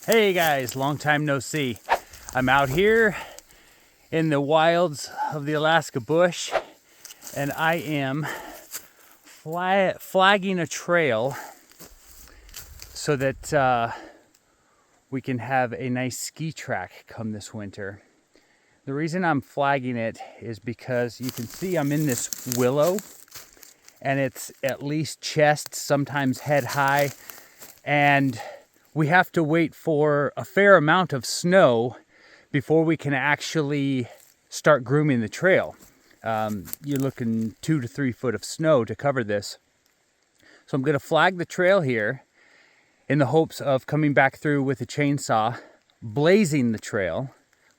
Hey guys, long time no see. I'm out here in the wilds of the Alaska bush, and I am flagging a trail so that we can have a nice ski track come this winter. The reason I'm flagging it is because you can see I'm in this willow, and it's at least chest, sometimes head high, and we have to wait for a fair amount of snow before we can actually start grooming the trail. You're looking 2 to 3 foot of snow to cover this. So I'm going to flag the trail here in the hopes of coming back through with a chainsaw, blazing the trail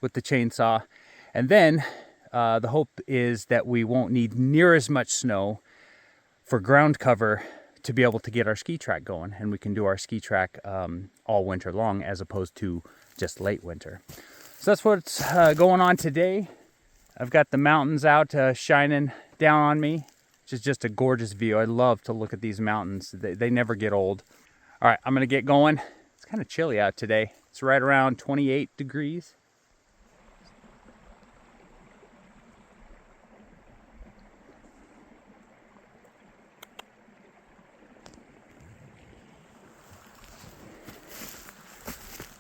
with the chainsaw, and then the hope is that we won't need near as much snow for ground cover to be able to get our ski track going, and we can do our ski track all winter long as opposed to just late winter. So that's what's going on today. I've got the mountains out shining down on me, which is just a gorgeous view. I love to look at these mountains. They never get old. All right, I'm gonna get going. It's kind of chilly out today. It's right around 28 degrees.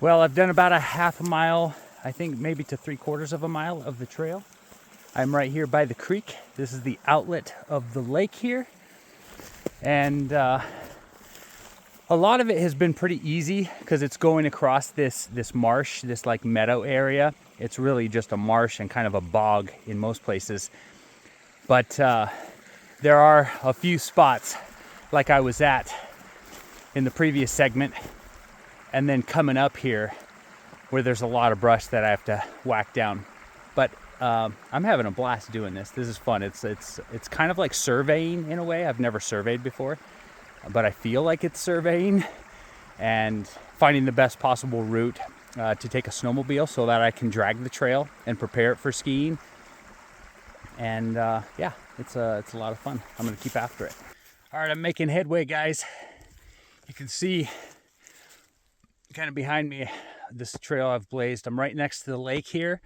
Well, I've done about a half a mile, I think maybe to 3/4 of a mile of the trail. I'm right here by the creek. This is the outlet of the lake here. And a lot of it has been pretty easy because it's going across this marsh, this like meadow area. It's really just a marsh and kind of a bog in most places. But there are a few spots like I was at in the previous segment, and then coming up here where there's a lot of brush that I have to whack down. But I'm having a blast doing this. This is fun. It's kind of like surveying in a way. I've never surveyed before, but I feel like it's surveying and finding the best possible route to take a snowmobile so that I can drag the trail and prepare it for skiing. And yeah, it's a lot of fun. I'm gonna keep after it. All right, I'm making headway, guys. You can see kind of behind me this trail I've blazed. I'm right next to the lake here,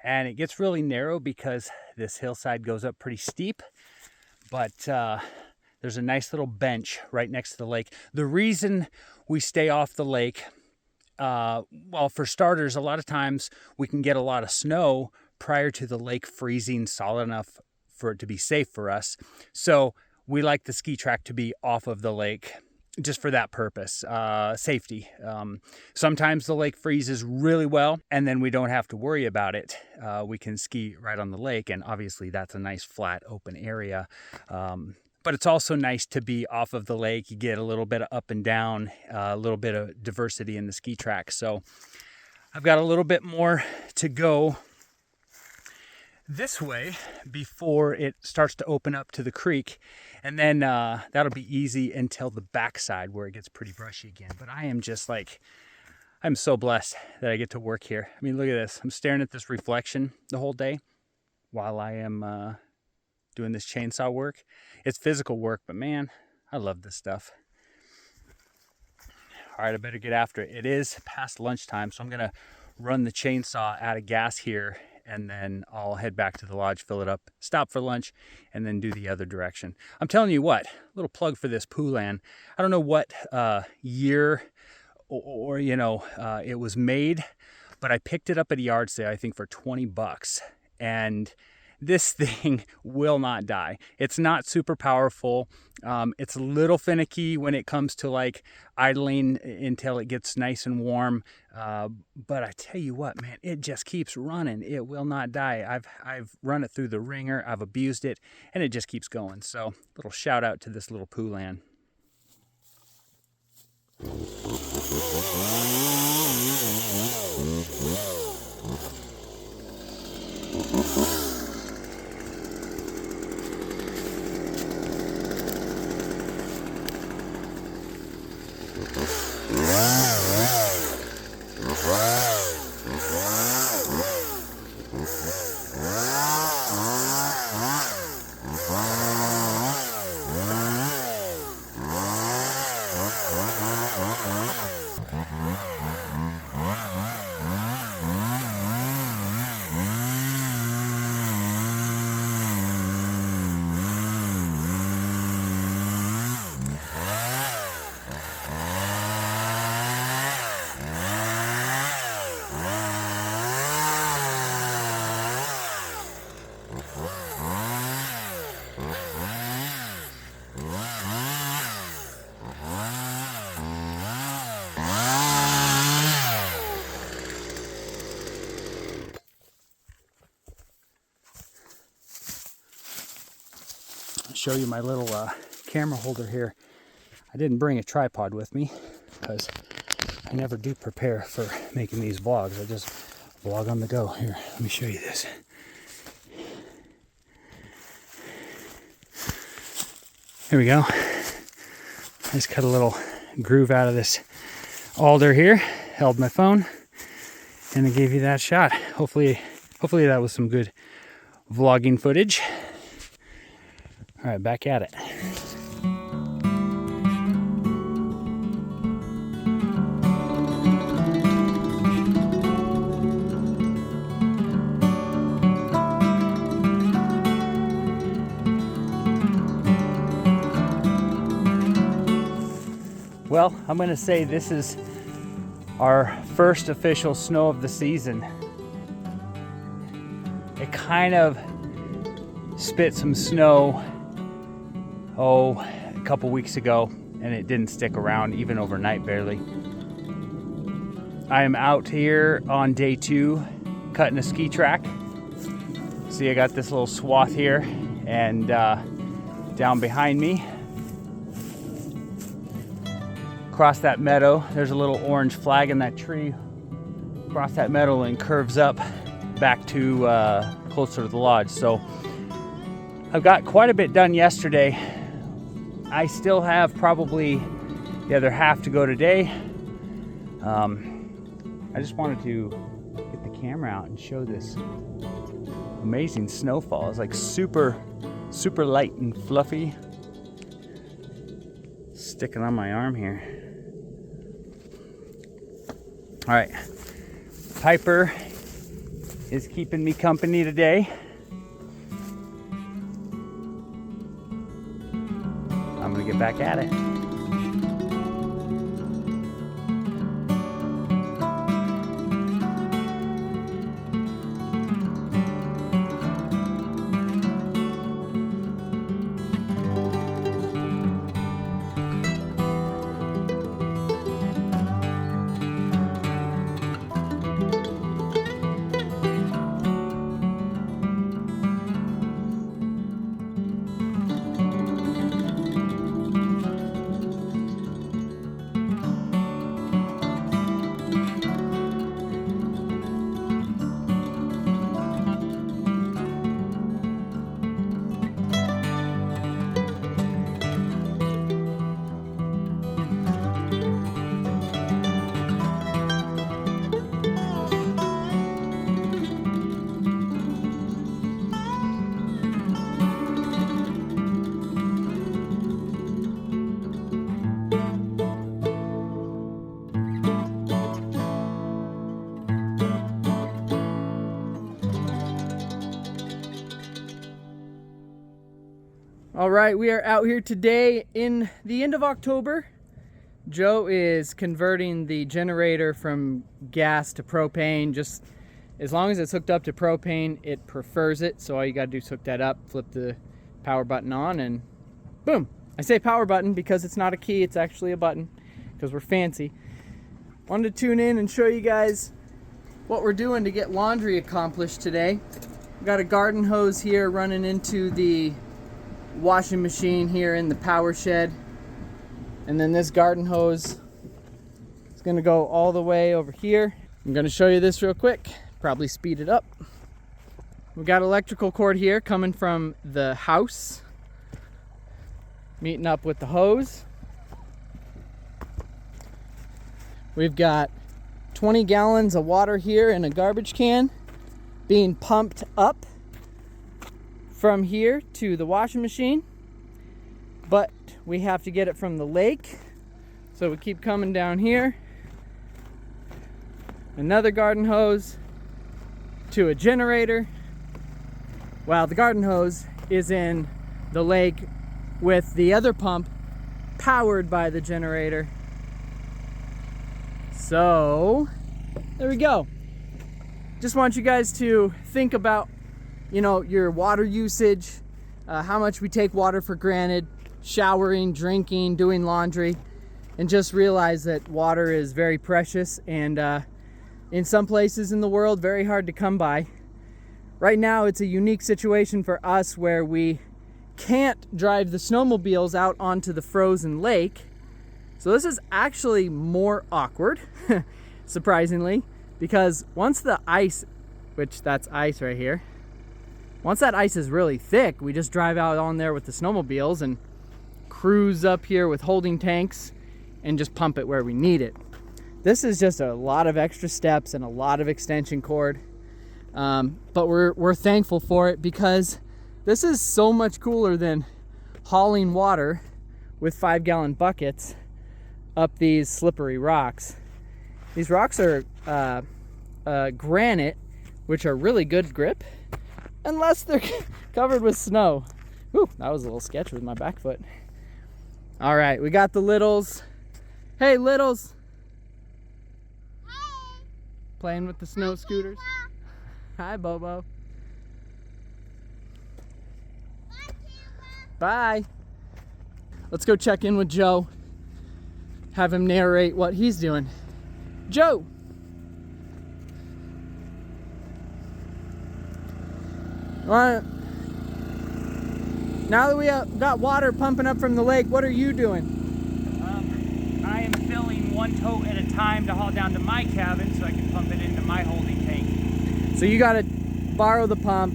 and it gets really narrow because this hillside goes up pretty steep, but there's a nice little bench right next to the lake. The reason we stay off the lake, well, for starters, a lot of times we can get a lot of snow prior to the lake freezing solid enough for it to be safe for us. So we like the ski track to be off of the lake just for that purpose, safety. Sometimes the lake freezes really well, and then we don't have to worry about it. We can ski right on the lake, and obviously that's a nice flat open area. But it's also nice to be off of the lake. You get a little bit of up and down, a little bit of diversity in the ski track. So I've got a little bit more to go this way before it starts to open up to the creek, and then that'll be easy until the backside where it gets pretty brushy again. But I am just like, I'm so blessed that I get to work here. I mean, look at this. I'm staring at this reflection the whole day while I am doing this chainsaw work. It's physical work, but man, I love this stuff. All right, I better get after it. It is past lunchtime, so I'm gonna run the chainsaw out of gas here, and then I'll head back to the lodge, fill it up, stop for lunch, and then do the other direction. I'm telling you what, a little plug for this Poulan. I don't know what year or it was made, but I picked it up at a yard sale, I think for $20. And this thing will not die. It's not super powerful. It's a little finicky when it comes to like idling until it gets nice and warm. But I tell you what, man, it just keeps running. It will not die. I've run it through the ringer. I've abused it, and it just keeps going. So little shout out to this little Poulan. Show you my little camera holder here. I didn't bring a tripod with me because I never do prepare for making these vlogs. I just vlog on the go. Here, let me show you this. Here we go. I just cut a little groove out of this alder here, held my phone, and I gave you that shot. Hopefully that was some good vlogging footage. All right, back at it. Well, I'm going to say this is our first official snow of the season. It kind of spit some snow a couple weeks ago, and it didn't stick around even overnight, barely. I am out here on day 2 cutting a ski track. See, I got this little swath here, and down behind me across that meadow, there's a little orange flag in that tree across that meadow and curves up back to closer to the lodge. So I've got quite a bit done yesterday. I still have probably the other half to go today. I just wanted to get the camera out and show this amazing snowfall. It's like super light and fluffy. Sticking on my arm here. All right, Piper is keeping me company today. I'm gonna get back at it. All right, we are out here today in the end of October. Joe is converting the generator from gas to propane. Just as long as it's hooked up to propane, it prefers it. So all you gotta do is hook that up, flip the power button on, and boom. I say power button because it's not a key, it's actually a button, because we're fancy. Wanted to tune in and show you guys what we're doing to get laundry accomplished today. We've got a garden hose here running into the washing machine here in the power shed, and then this garden hose is going to go all the way over here. I'm going to show you this real quick, probably speed it up. We've got electrical cord here coming from the house meeting up with the hose. We've got 20 gallons of water here in a garbage can being pumped up from here to the washing machine, but we have to get it from the lake, so we keep coming down here, another garden hose to a generator. Well, the garden hose is in the lake with the other pump powered by the generator. So there we go. Just want you guys to think about, you know, your water usage, how much we take water for granted, showering, drinking, doing laundry, and just realize that water is very precious and in some places in the world very hard to come by. Right now it's a unique situation for us where we can't drive the snowmobiles out onto the frozen lake. So this is actually more awkward, surprisingly, because once the ice, which that's ice right here, once that ice is really thick, we just drive out on there with the snowmobiles and cruise up here with holding tanks and just pump it where we need it. This is just a lot of extra steps and a lot of extension cord, but we're thankful for it because this is so much cooler than hauling water with 5-gallon buckets up these slippery rocks. These rocks are granite, which are really good grip, unless they're covered with snow. Whew, that was a little sketchy with my back foot. All right, we got the littles. Hey, littles. Hi. Playing with the snow scooters. Hi, Bobo. Bye. Let's go check in with Joe. Have him narrate what he's doing. Joe. Now that we got water pumping up from the lake, what are you doing? I am filling one tote at a time to haul down to my cabin so I can pump it into my holding tank. So you got to borrow the pump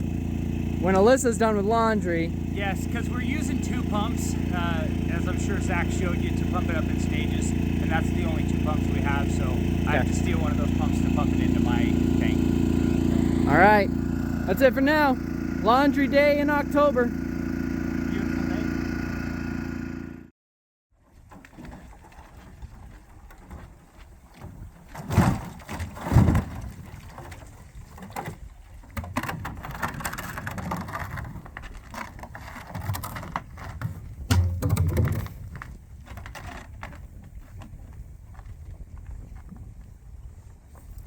when Alyssa's done with laundry. Yes, because we're using 2 pumps, as I'm sure Zach showed you, to pump it up in stages, and that's the only 2 pumps we have, so I have to steal one of those pumps to pump it into my tank. All right, that's it for now. Laundry day in October. Beautiful day.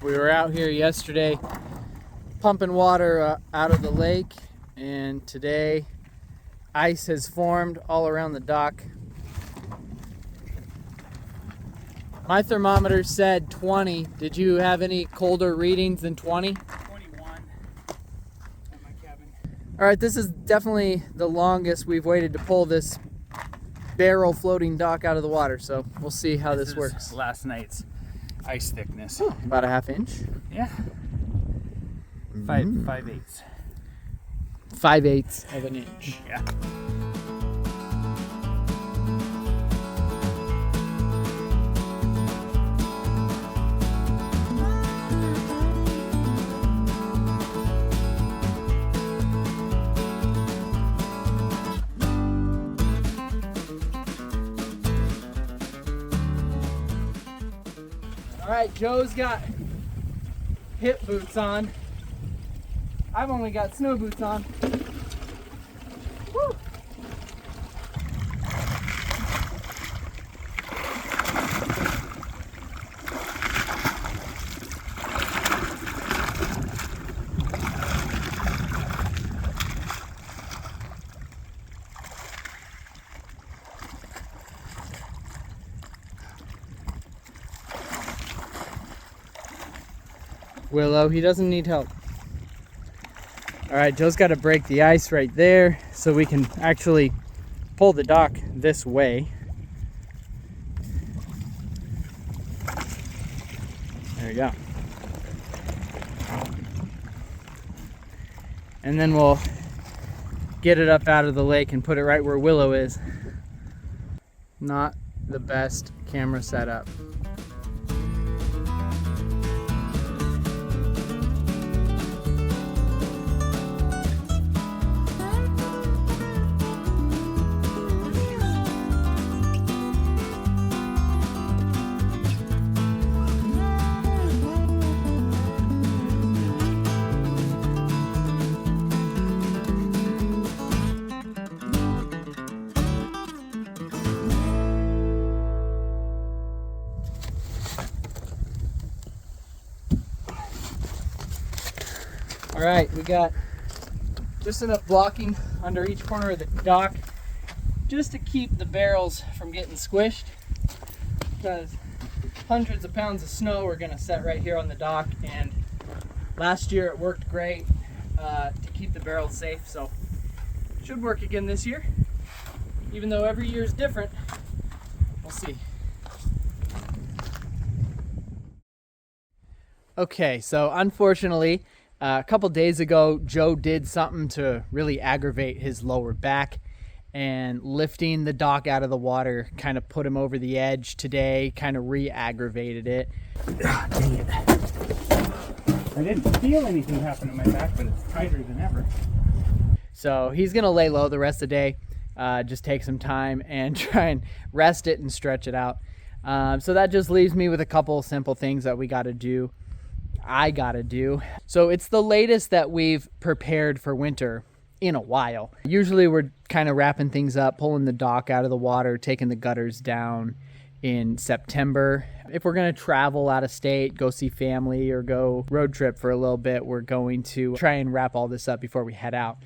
We were out here yesterday pumping water out of the lake, and today ice has formed all around the dock. My thermometer said 20. Did you have any colder readings than 20? 21 at my cabin. All right, this is definitely the longest we've waited to pull this barrel floating dock out of the water, so we'll see how this works. Last night's ice thickness. About a ½ inch. Yeah. 5/8. 5/8 of an inch. Yeah. All right, Joe's got hip boots on. I've only got snow boots on. Woo. Willow, he doesn't need help. All right, Joe's got to break the ice right there so we can actually pull the dock this way. There we go. And then we'll get it up out of the lake and put it right where Willow is. Not the best camera setup. All right, we got just enough blocking under each corner of the dock just to keep the barrels from getting squished, because hundreds of pounds of snow are gonna set right here on the dock, and last year it worked great to keep the barrels safe, so should work again this year. Even though every year is different, we'll see. Okay, so unfortunately, a couple days ago, Joe did something to really aggravate his lower back, and lifting the dock out of the water kind of put him over the edge today, kind of re-aggravated it. Ah, dang it. I didn't feel anything happen to my back, but it's tighter than ever. So he's gonna lay low the rest of the day, just take some time and try and rest it and stretch it out. So that just leaves me with a couple simple things that I gotta do. So it's the latest that we've prepared for winter in a while. Usually we're kind of wrapping things up, pulling the dock out of the water, taking the gutters down in September. If we're gonna travel out of state, go see family, or go road trip for a little bit, we're going to try and wrap all this up before we head out.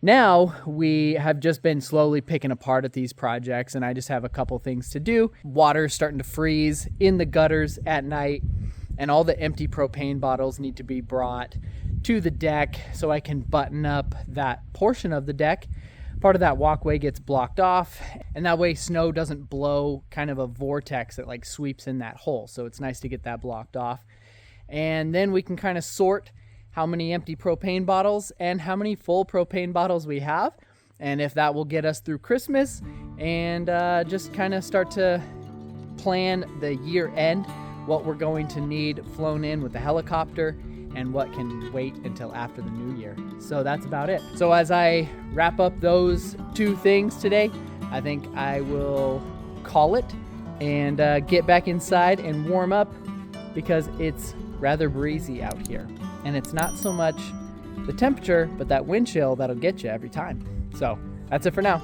Now we have just been slowly picking apart at these projects, and I just have a couple things to do. Water's starting to freeze in the gutters at night, and all the empty propane bottles need to be brought to the deck so I can button up that portion of the deck. Part of that walkway gets blocked off, and that way snow doesn't blow kind of a vortex that like sweeps in that hole. So it's nice to get that blocked off. And then we can kind of sort how many empty propane bottles and how many full propane bottles we have, and if that will get us through Christmas, and just kind of start to plan the year end, what we're going to need flown in with the helicopter and what can wait until after the new year. So that's about it. So as I wrap up those two things today, I think I will call it and get back inside and warm up, because it's rather breezy out here. And it's not so much the temperature, but that wind chill that'll get you every time. So that's it for now.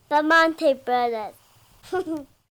Bramante Brothers.